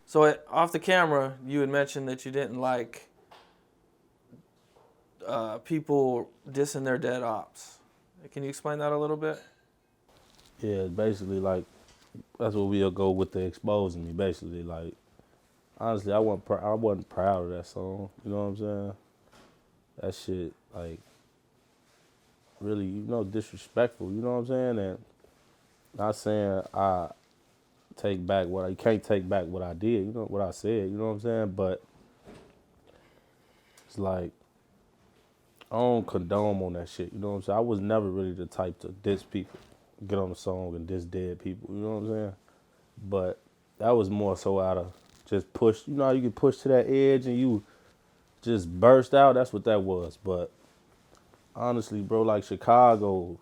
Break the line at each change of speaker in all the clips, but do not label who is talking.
So off the camera, you had mentioned that you didn't like people dissing their dead ops. Can you explain that a little bit?
Yeah, basically like that's what we'll go with the exposing me. Basically, like honestly, I wasn't proud of that song. You know what I'm saying? That shit like really disrespectful. You know what I'm saying? And not saying I take back what I can't take back what I did. You know what I said. You know what I'm saying? But it's like I don't condone on that shit. You know what I'm saying? I was never really the type to diss people, get on a song and diss dead people. You know what I'm saying? But that was more so out of just push. You know how you get pushed to that edge and you just burst out? That's what that was. But honestly, bro, like Chicago,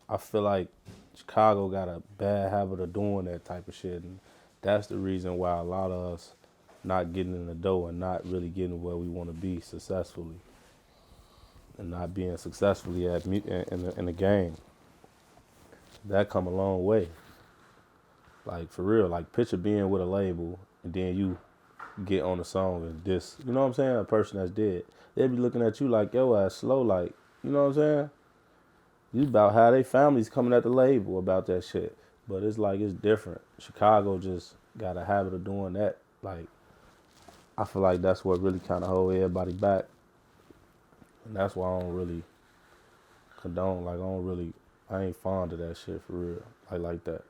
I feel like Chicago got a bad habit of doing that type of shit. And that's the reason why a lot of us not getting in the dough and not really getting where we want to be successfully and not being successfully in the game. That come a long way. Like for real, like picture being with a label and then you get on the song and this, you know what I'm saying? A person that's dead. They'll be looking at you like, yo, ass slow, like, you know what I'm saying? You about how they families coming at the label about that shit. But it's like, it's different. Chicago just got a habit of doing that. Like, I feel like that's what really kind of hold everybody back. And that's why I don't really condone, like, I ain't fond of that shit for real. Like that.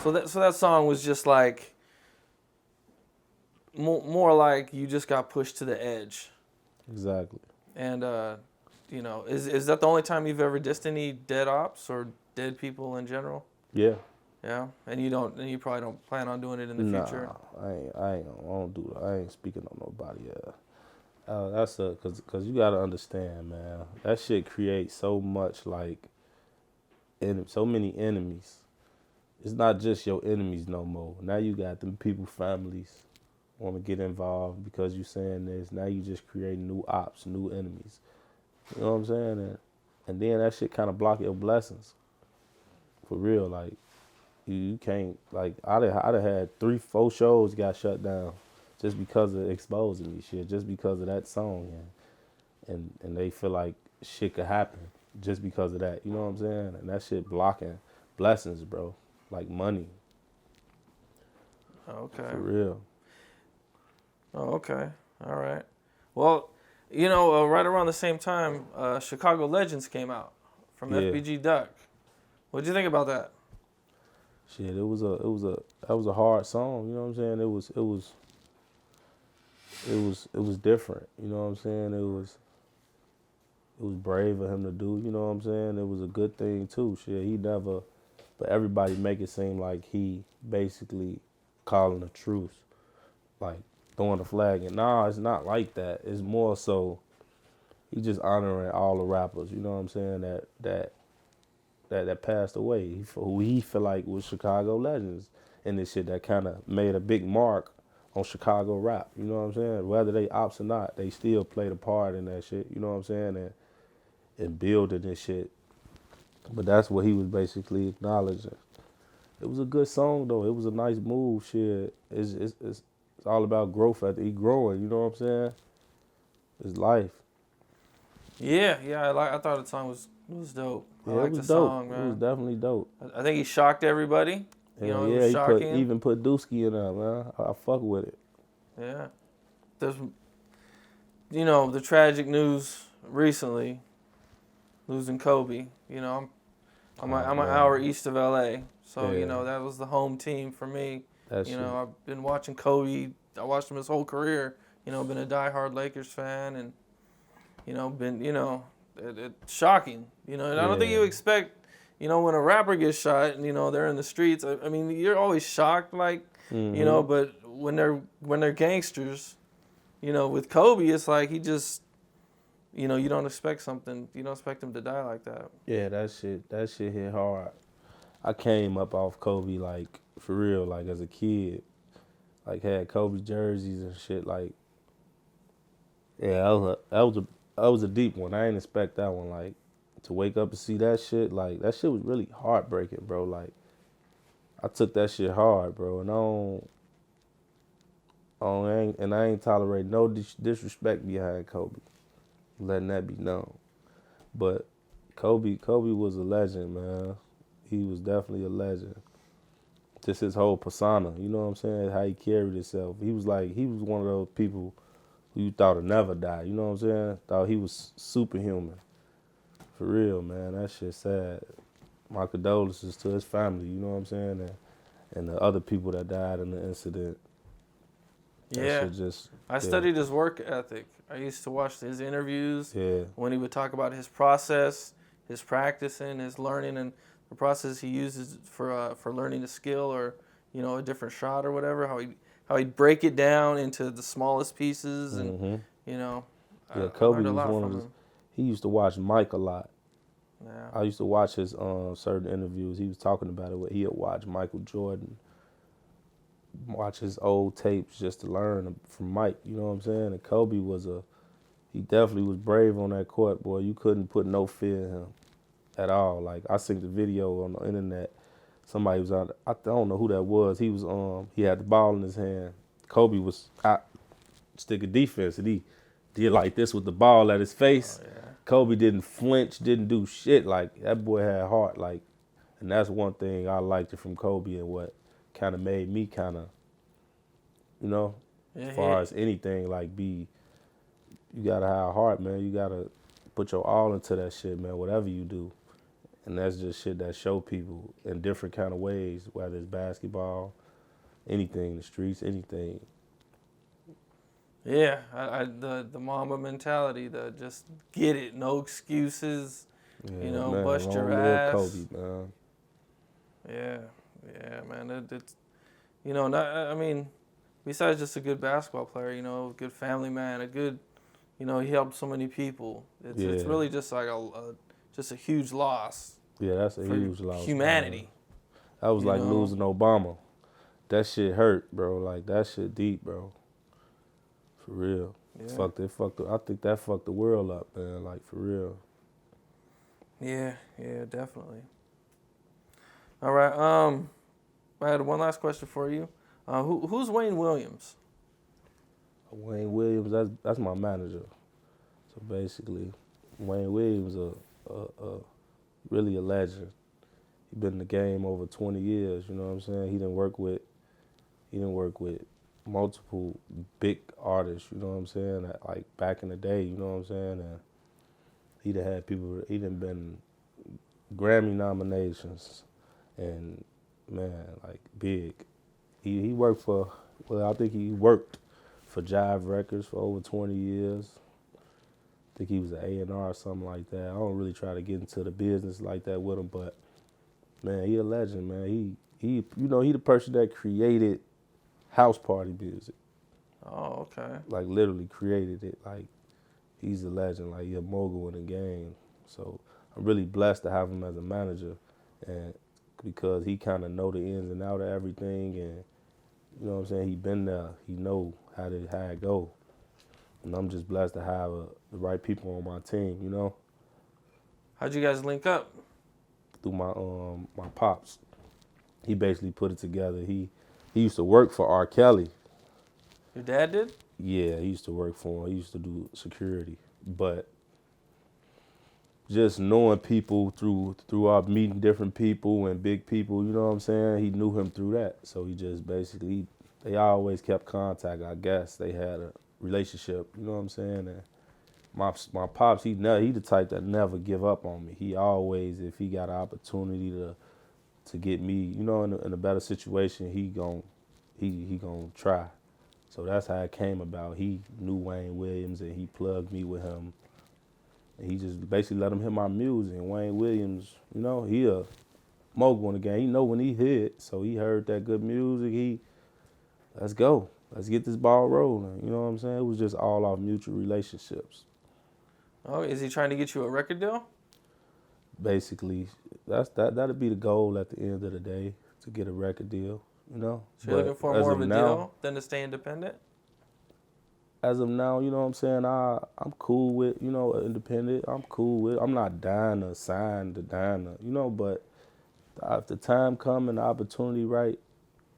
So that song was just like more like you just got pushed to the edge.
Exactly.
And is that the only time you've ever dissed any dead ops or dead people in general?
Yeah.
Yeah, and you probably don't plan on doing it in the future.
I don't do that. I ain't speaking on nobody. That's cause you gotta understand, man. That shit creates so much like, so many enemies. It's not just your enemies no more. Now you got them people, families, want to get involved because you saying this. Now you just create new ops, new enemies. You know what I'm saying? And then that shit kind of block your blessings. For real, like you can't like I'd have had 3-4 shows got shut down just because of exposing me shit, just because of that song, and they feel like shit could happen just because of that. You know what I'm saying? And that shit blocking blessings, bro. Like money.
Okay.
For real.
Oh, okay. All right. Well, right around the same time, Chicago Legends came out from
Yeah.
FBG Duck. What'd you think about that?
Shit, that was a hard song. You know what I'm saying? It was different. You know what I'm saying? It was brave of him to do. You know what I'm saying? It was a good thing too. Shit, he never. But everybody make it seem like he basically calling a truce, like throwing the flag. And nah, it's not like that. It's more so he just honoring all the rappers. You know what I'm saying? That passed away, who he feel like was Chicago legends and this shit that kind of made a big mark on Chicago rap. You know what I'm saying? Whether they ops or not, they still played a part in that shit. You know what I'm saying? And building this shit. But that's what he was basically acknowledging. It was a good song though. It was a nice move. Shit, it's all about growth after he growing. You know what I'm saying? It's life.
Yeah. I thought the song was dope. I
Yeah, it
like
was
the
dope.
song,
It was
man.
definitely dope.
I think he shocked everybody. It
Hell
was
yeah, he
shocking.
even put Dooski in there, man. I fuck with it.
Yeah. There's, the tragic news recently, losing Kobe. I'm an hour east of LA, so
Yeah.
that was the home team for me.
That shit.
I've been watching Kobe. I watched him his whole career. Been a diehard Lakers fan, and it's shocking. And I don't think you expect, when a rapper gets shot and they're in the streets. I mean, you're always shocked, like, but when they're gangsters, with Kobe, it's like he just, you don't expect something. You don't expect him to die like that.
Yeah, that shit hit hard. I came up off Kobe like for real, like as a kid, like had Kobe jerseys and shit. Like, yeah, that was a deep one. I didn't expect that one. Like to wake up and see that shit. Like that shit was really heartbreaking, bro. Like I took that shit hard, bro, and Oh, I ain't tolerate no disrespect behind Kobe. Letting that be known. But Kobe was a legend, man. He was definitely a legend. Just his whole persona, you know what I'm saying? How he carried himself. He was one of those people who you thought would never die, you know what I'm saying? Thought he was superhuman. For real, man. That shit's sad. My condolences to his family, you know what I'm saying? And the other people that died in the incident.
Yeah. I studied his work ethic. I used to watch his interviews when he would talk about his process, his practicing, his learning, and the process he uses for learning a skill or a different shot or whatever. How he'd break it down into the smallest pieces, and
Kobe
I learned a
was
lot
one
from
of his.
him.
He used to watch Mike a lot.
Yeah.
I used to watch his certain interviews. He was talking about it. He'd watch Michael Jordan, watch his old tapes just to learn from Mike. You know what I'm saying? And Kobe he definitely was brave on that court, boy. You couldn't put no fear in him at all. Like I seen the video on the internet. Somebody was out. I don't know who that was. He was he had the ball in his hand. Kobe was out sticking defense, and he did like this with the ball at his face.
Oh, yeah.
Kobe didn't flinch, didn't do shit. Like that boy had heart. Like, and that's one thing I liked it from Kobe, and what kind of made me kind of, as far as anything, like you gotta have heart, man. You gotta put your all into that shit, man. Whatever you do. And that's just shit that show people in different kind of ways, whether it's basketball, anything, the streets, anything.
Yeah, the Mamba mentality, the just get it, no excuses,
Man,
bust your
long
ass.
live Kobe, man.
Yeah, man. It's I mean, besides just a good basketball player, a good family man, a good, he helped so many people. It's really just like a huge loss.
Yeah, that's a huge loss.
Humanity.
Man. That was like losing Obama. That shit hurt, bro. Like that shit deep, bro. For real.
Yeah.
I think that fucked the world up, man. Like for real.
Yeah, definitely. All right. I had one last question for you. Who's Wayne Williams?
Wayne Williams, that's my manager. So basically, Wayne Williams really a legend. He been in the game over 20 years, you know what I'm saying? He didn't work with multiple big artists, you know what I'm saying? Like back in the day, you know what I'm saying? And he done been Grammy nominations and man, like big. He worked I think he worked for Jive Records for over 20 years. I think he was an A&R or something like that. I don't really try to get into the business like that with him, but man, he a legend, man. He the person that created house party music.
Oh, okay.
Like literally created it. Like he's a legend. Like he's a mogul in the game. So I'm really blessed to have him as a manager, and because he kind of know the ins and out of everything, and you know what I'm saying. He been there. He know how it go, and I'm just blessed to have the right people on my team. You know.
How'd you guys link up?
Through my pops. He basically put it together. He used to work for R. Kelly.
Your dad did?
Yeah, he used to work for him. He used to do security. But just knowing people through our meeting different people and big people, you know what I'm saying? He knew him through that. So he just basically, they always kept contact, I guess. They had a relationship, you know what I'm saying? And my pops, he the type that never give up on me. He always, if he got an opportunity to get me, in a better situation, he gon' try. So that's how it came about. He knew Wayne Williams and he plugged me with him. And he just basically let him hear my music. And Wayne Williams, he a mogul in the game. He know when he hit, so he heard that good music. Let's go. Let's get this ball rolling. You know what I'm saying? It was just all our mutual relationships.
Oh, is he trying to get you a record deal?
Basically, that'd be the goal at the end of the day, to get a record deal,
So you're looking for more of a deal than to stay independent?
As of now, you know what I'm saying, I'm cool with, independent. I'm not dying to sign but if the time come and the opportunity right,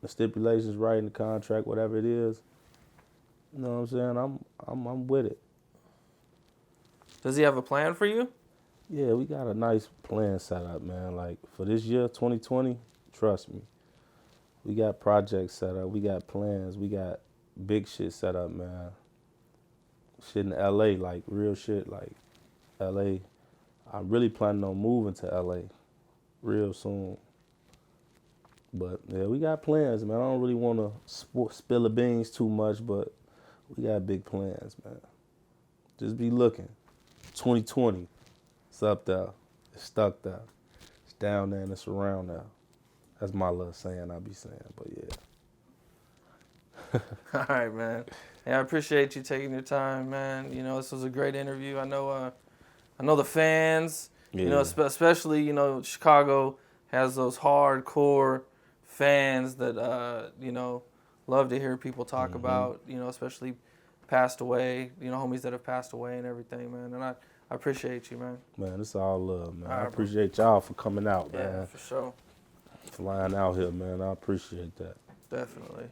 the stipulations right in the contract, whatever it is, You know what I'm saying? I'm with it.
Does he have a plan for you?
Yeah, we got a nice plan set up, man. Like for this year, 2020, trust me. We got projects set up. We got plans. We got big shit set up, man. Shit in LA, like real shit, like LA. I'm really planning on moving to LA real soon. But yeah, we got plans, man. I don't really want to spill the beans too much, but we got big plans, man. Just be looking. 2020, it's up there. It's stuck there. It's down there and it's around there. That's my little saying I be saying, but yeah.
All right, man. Yeah, I appreciate you taking your time, man. You know, this was a great interview. I know the fans,
Yeah.
you know, especially, you know, Chicago has those hardcore fans that, you know, love to hear people talk about, you know, especially passed away, you know, homies that have passed away and everything, man. And I appreciate you, man.
Man, it's all love, man.
All right,
I appreciate y'all for coming out,
Yeah,
man.
for sure.
Flying out here, man. I appreciate that.
Definitely.